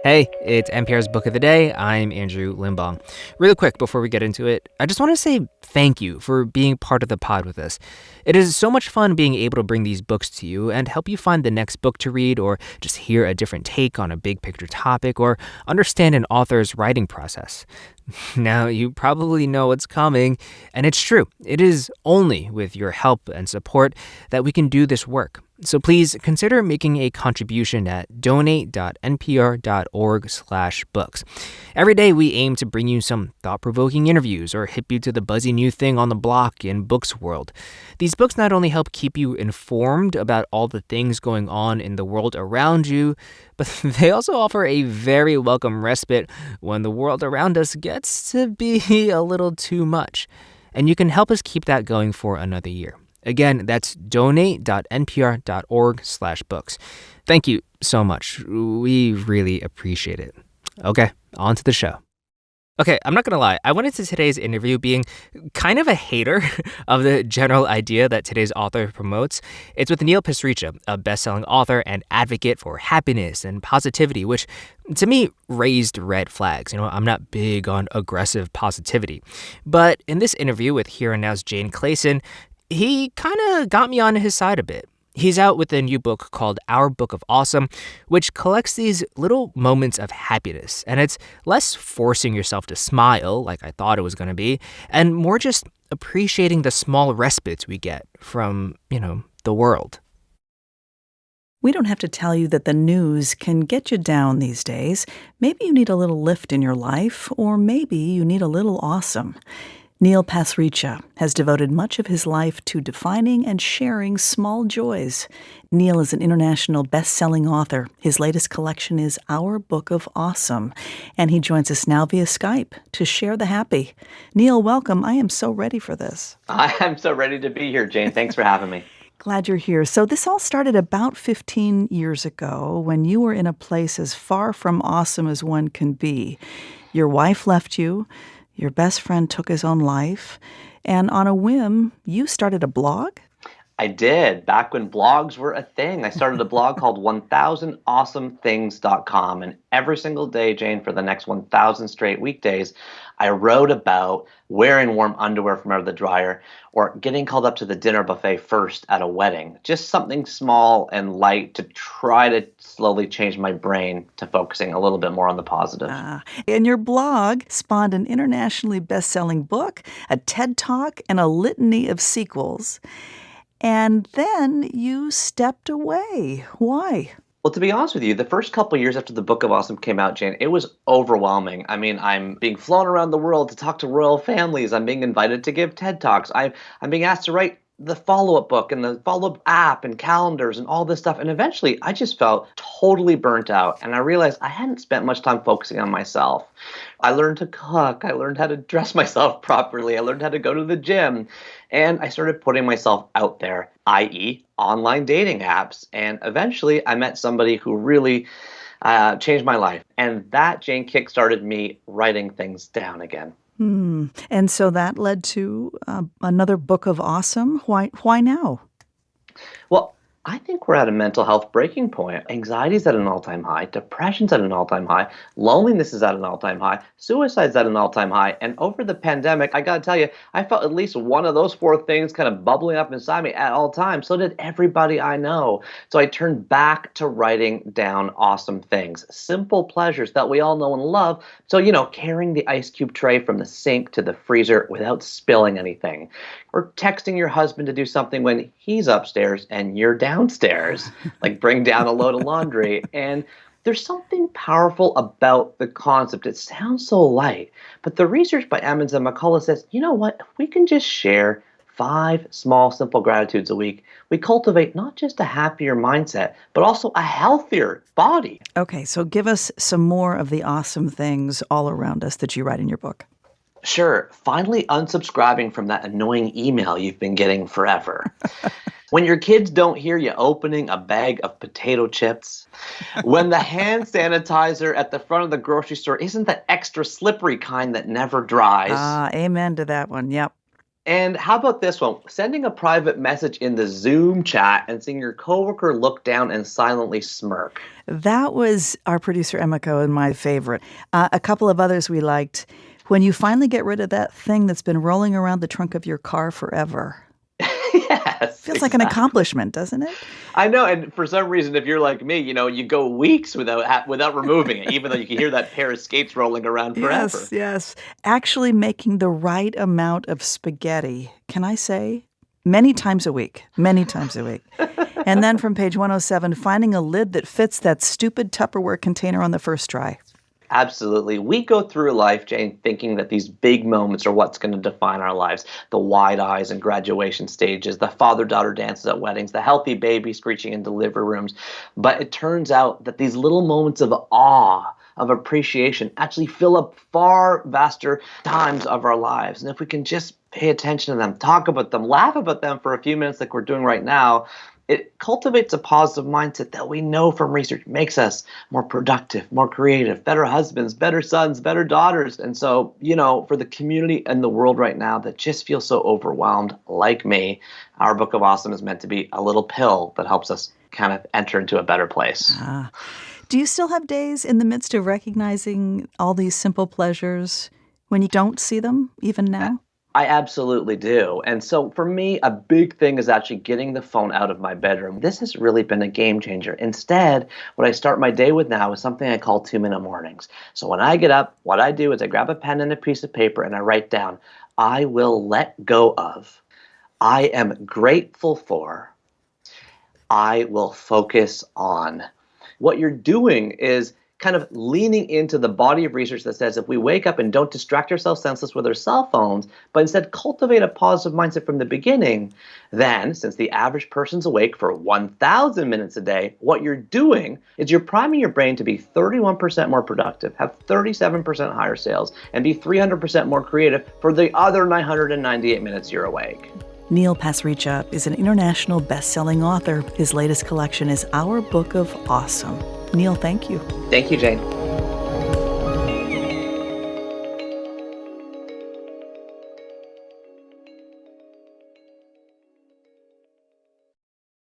Hey, it's NPR's Book of the Day. I'm Andrew Limbong. Really quick before we get into it, I just want to say thank you for being part of the pod with us. It is so much fun being able to bring these books to you and help you find the next book to read, or just hear a different take on a big picture topic, or understand an author's writing process. Now, you probably know what's coming, and it's true. It is only with your help and support that we can do this work. So please consider making a contribution at donate.npr.org/books. Every day we aim to bring you some thought-provoking interviews or hip you to the buzzy new thing on the block in books world. These books not only help keep you informed about all the things going on in the world around you, but they also offer a very welcome respite when the world around us gets to be a little too much. And you can help us keep that going for another year. Again, that's donate.npr.org/books. Thank you so much. We really appreciate it. Okay, on to the show. Okay, I'm not going to lie. I went into today's interview being kind of a hater of the general idea that today's author promotes. It's with Neil Pasricha, a best-selling author and advocate for happiness and positivity, which to me raised red flags. I'm not big on aggressive positivity. But in this interview with Here and Now's Jane Clayson, he kind of got me on his side a bit. He's out with a new book called Our Book of Awesome, which collects these little moments of happiness. And it's less forcing yourself to smile, like I thought it was going to be, and more just appreciating the small respites we get from, the world. We don't have to tell you that the news can get you down these days. Maybe you need a little lift in your life, or maybe you need a little awesome. Neil Pasricha has devoted much of his life to defining and sharing small joys. Neil is an international best-selling author. His latest collection is Our Book of Awesome, and he joins us now via Skype to share the happy. Neil, welcome. I am so ready for this. I am so ready to be here, Jane. Thanks for having me. Glad you're here. So this all started about 15 years ago when you were in a place as far from awesome as one can be. Your wife left you. Your best friend took his own life, and on a whim, you started a blog? I did, back when blogs were a thing. I started a blog called 1000awesomethings.com, and every single day, Jane, for the next 1,000 straight weekdays, I wrote about wearing warm underwear from out of the dryer or getting called up to the dinner buffet first at a wedding. Just something small and light to try to slowly change my brain to focusing a little bit more on the positive. And your blog spawned an internationally best-selling book, a TED Talk, and a litany of sequels. And then you stepped away. Why? Well, to be honest with you, the first couple of years after the Book of Awesome came out, Jane, it was overwhelming. I mean, I'm being flown around the world to talk to royal families. I'm being invited to give TED Talks. I'm being asked to write the follow-up book and the follow-up app and calendars and all this stuff. And eventually, I just felt totally burnt out. And I realized I hadn't spent much time focusing on myself. I learned to cook. I learned how to dress myself properly. I learned how to go to the gym. And I started putting myself out there, i.e. online dating apps. And eventually, I met somebody who really changed my life. And that, Jane, kickstarted me writing things down again. And so that led to another Book of Awesome. Why now? Well, I think we're at a mental health breaking point. Anxiety's at an all-time high. Depression's at an all-time high. Loneliness is at an all-time high. Suicide's at an all-time high. And over the pandemic, I got to tell you, I felt at least one of those four things kind of bubbling up inside me at all times. So did everybody I know. So I turned back to writing down awesome things, simple pleasures that we all know and love. So, carrying the ice cube tray from the sink to the freezer without spilling anything. Or texting your husband to do something when he's upstairs and you're downstairs, like bring down a load of laundry. And there's something powerful about the concept. It sounds so light, but the research by Emmons and McCullough says, you know what, if we can just share 5 small, simple gratitudes a week, we cultivate not just a happier mindset, but also a healthier body. Okay, so give us some more of the awesome things all around us that you write in your book. Sure. Finally unsubscribing from that annoying email you've been getting forever. When your kids don't hear you opening a bag of potato chips. When the hand sanitizer at the front of the grocery store isn't the extra slippery kind that never dries. Amen to that one. Yep. And how about this one? Sending a private message in the Zoom chat and seeing your coworker look down and silently smirk. That was our producer Emiko and my favorite. A couple of others we liked. When you finally get rid of that thing that's been rolling around the trunk of your car forever. Yes. Feels like an accomplishment, doesn't it? I know, and for some reason, if you're like me, you go weeks without removing it, even though you can hear that pair of skates rolling around forever. Yes, yes. Actually making the right amount of spaghetti, can I say? Many times a week. Many times a week. And then from page 107, finding a lid that fits that stupid Tupperware container on the first try. Absolutely. We go through life, Jane, thinking that these big moments are what's going to define our lives. The wide eyes and graduation stages, the father-daughter dances at weddings, the healthy baby screeching in delivery rooms. But it turns out that these little moments of awe, of appreciation, actually fill up far vaster times of our lives. And if we can just pay attention to them, talk about them, laugh about them for a few minutes like we're doing right now, it cultivates a positive mindset that we know from research makes us more productive, more creative, better husbands, better sons, better daughters. And so, for the community and the world right now that just feels so overwhelmed, like me, our Book of Awesome is meant to be a little pill that helps us kind of enter into a better place. Do you still have days in the midst of recognizing all these simple pleasures when you don't see them, even now? I absolutely do. And so for me, a big thing is actually getting the phone out of my bedroom. This has really been a game changer. Instead, what I start my day with now is something I call 2-minute mornings. So when I get up, what I do is I grab a pen and a piece of paper and I write down, I will let go of, I am grateful for, I will focus on. What you're doing is kind of leaning into the body of research that says if we wake up and don't distract ourselves senseless with our cell phones, but instead cultivate a positive mindset from the beginning, then since the average person's awake for 1,000 minutes a day, what you're doing is you're priming your brain to be 31% more productive, have 37% higher sales, and be 300% more creative for the other 998 minutes you're awake. Neil Pasricha is an international best-selling author. His latest collection is Our Book of Awesome. Neil, thank you. Thank you, Jane.